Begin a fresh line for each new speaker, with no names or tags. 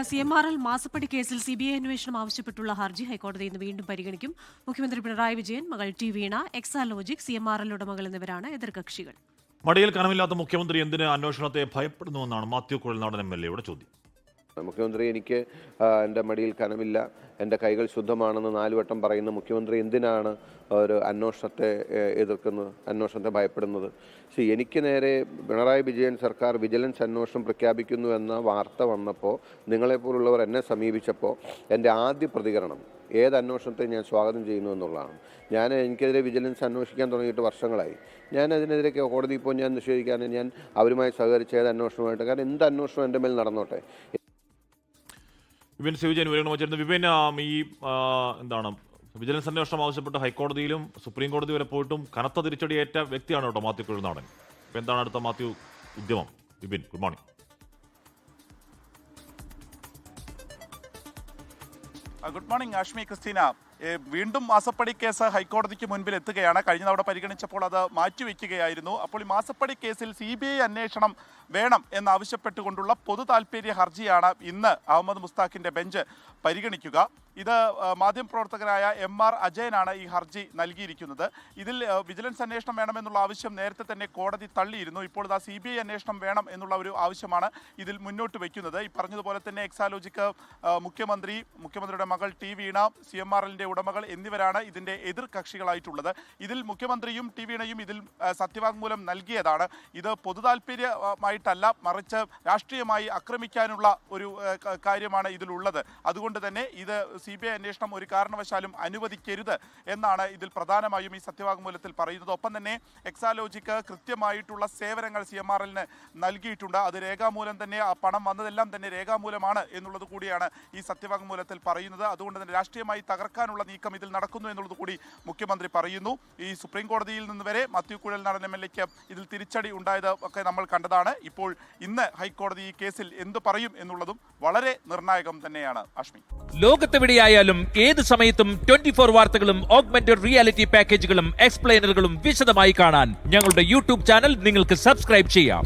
CMRL മാസപ്പടി കേസിൽ CBI അന്വേഷണം ആവശ്യപ്പെട്ടുള്ള ഹർജി ഹൈക്കോടതി ഇന്ന് വീണ്ടും പരിഗണിക്കും. മുഖ്യമന്ത്രി പിണറായി വിജയൻ, മകൾ ടി വീണ, എക്സാലോജിക്, CMRL ഉടമകൾ എന്നിവരാണ് എതിർകക്ഷികൾ.
മടിയിൽ കനമില്ലാത്ത മുഖ്യമന്ത്രി എന്തിന് അന്വേഷണത്തെ ഭയപ്പെടുന്നുവെന്നാണ് മാത്യു കുഴൽനാടൻ MLA ചോദ്യം.
മുഖ്യമന്ത്രി എനിക്ക് എൻ്റെ മടിയിൽ കനമില്ല, എൻ്റെ കൈകൾ ശുദ്ധമാണെന്ന് 4 വട്ടം പറയുന്ന മുഖ്യമന്ത്രി എന്തിനാണ് ഒരു അന്വേഷണത്തെ എതിർക്കുന്നത്, അന്വേഷണത്തെ ഭയപ്പെടുന്നത്? എനിക്ക് നേരെ പിണറായി വിജയൻ സർക്കാർ വിജിലൻസ് അന്വേഷണം പ്രഖ്യാപിക്കുന്നു എന്ന വാർത്ത വന്നപ്പോൾ, നിങ്ങളെപ്പോലുള്ളവർ എന്നെ സമീപിച്ചപ്പോൾ എൻ്റെ ആദ്യ പ്രതികരണം ഏത് അന്വേഷണത്തെ ഞാൻ സ്വാഗതം ചെയ്യുന്നു എന്നുള്ളതാണ്. എനിക്കെതിരെ വിജിലൻസ് അന്വേഷിക്കാൻ തുടങ്ങിയിട്ട് വർഷങ്ങളായി. അതിനെതിരെ കോടതിയിൽ പോയി ഞാൻ നിഷേധിക്കാൻ ഞാൻ അവരുമായി സഹകരിച്ച ഏത് അന്വേഷണമായിട്ട്, കാരണം എന്ത് അന്വേഷണം എൻ്റെ മേൽ നടന്നോട്ടെ.
വിപിൻ സിവിജയൻ വിപിൻ, ഈ എന്താണ് വിജിലൻസ് അന്വേഷണം ആവശ്യപ്പെട്ട് ഹൈക്കോടതിയിലും സുപ്രീം കോടതി വരെ പോയിട്ടും കനത്ത തിരിച്ചടിയേറ്റ വ്യക്തിയാണ് കേട്ടോ മാത്യു കുഴൽനാടൻ. ഇപ്പം എന്താണ് അടുത്ത മാത്യു ഉദ്യമം? Vipin, good morning.
Good morning Ashmi Christina. വീണ്ടും മാസപ്പടി കേസ് ഹൈക്കോടതിക്ക് മുൻപിൽ എത്തുകയാണ്. കഴിഞ്ഞ തവണ പരിഗണിച്ചപ്പോൾ അത് മാറ്റിവെക്കുകയായിരുന്നു. അപ്പോൾ ഈ മാസപ്പടി കേസിൽ CBI അന്വേഷണം വേണം എന്നാവശ്യപ്പെട്ടുകൊണ്ടുള്ള പൊതു താൽപര്യ ഹർജിയാണ് ഇന്ന് അഹമ്മദ് മുസ്താഖിന്റെ ബെഞ്ച് പരിഗണിക്കുക. ഇത് മാധ്യമപ്രവർത്തകനായ MR അജയനാണ് ഈ ഹർജി നൽകിയിരിക്കുന്നത്. ഇതിൽ വിജിലൻസ് അന്വേഷണം വേണമെന്നുള്ള ആവശ്യം നേരത്തെ തന്നെ കോടതി തള്ളിയിരുന്നു. ഇപ്പോൾ ഇതാ CBI അന്വേഷണം വേണം എന്നുള്ള ഒരു ആവശ്യമാണ് ഇതിൽ മുന്നോട്ട് വയ്ക്കുന്നത്. ഈ പറഞ്ഞതുപോലെ തന്നെ എക്സാലോജിക്ക് മുഖ്യമന്ത്രിയുടെ മകൾ ടി വീണ, CMRLന്റെ ഉടമകൾ എന്നിവരാണ് ഇതിന്റെ എതിർ കക്ഷികളായിട്ടുള്ളത്. ഇതിൽ മുഖ്യമന്ത്രിയും ടി വീണയും ഇതിൽ സത്യവാങ്മൂലം നൽകിയതാണ്. ഇത് പൊതുതാൽപര്യമായിട്ടല്ല, മറിച്ച് രാഷ്ട്രീയമായി ആക്രമിക്കാനുള്ള ഒരു കാര്യമാണ് ഇതിലുള്ളത്. അതുകൊണ്ട് തന്നെ ഇത് CBI അന്വേഷണം ഒരു കാരണവശാലും അനുവദിക്കരുത് എന്നാണ് ഇതിൽ പ്രധാനമായും ഈ സത്യവാങ്മൂലത്തിൽ പറയുന്നത്. ഒപ്പം തന്നെ എക്സാലോജിക്ക് കൃത്യമായിട്ടുള്ള സേവനങ്ങൾ CMRLന് നൽകിയിട്ടുണ്ട്. അത് രേഖാമൂലം തന്നെ, ആ പണം വന്നതെല്ലാം തന്നെ രേഖാമൂലമാണ് എന്നുള്ളത് കൂടിയാണ് ഈ സത്യവാങ്മൂലത്തിൽ പറയുന്നത്. അതുകൊണ്ട് തന്നെ രാഷ്ട്രീയമായി തകർക്കാനുള്ള നീക്കം ഇതിൽ നടക്കുന്നു എന്നുള്ളത് കൂടി മുഖ്യമന്ത്രി പറയുന്നു. ഈ സുപ്രീം കോടതിയിൽ നിന്ന് വരെ മാത്യു കുഴൽനാടൻ MLAക്ക് ഇതിൽ തിരിച്ചടി ഉണ്ടായത് ഒക്കെ നമ്മൾ കണ്ടതാണ്. ഇപ്പോൾ ഇന്ന് ഹൈക്കോടതി ഈ കേസിൽ എന്ത് പറയും എന്നുള്ളതും വളരെ നിർണായകം തന്നെയാണ്. ആഷ്മി,
ലോകത്തെവിടെയായാലും ഏത് സമയത്തും 24 വാർത്തകളും ഓഗ്മെന്റഡ് റിയാലിറ്റി പാക്കേജുകളും എക്സ്പ്ലെയിനറുകളും വിശദമായി കാണാൻ ഞങ്ങളുടെ YouTube ചാനൽ നിങ്ങൾക്ക് സബ്സ്ക്രൈബ് ചെയ്യാം.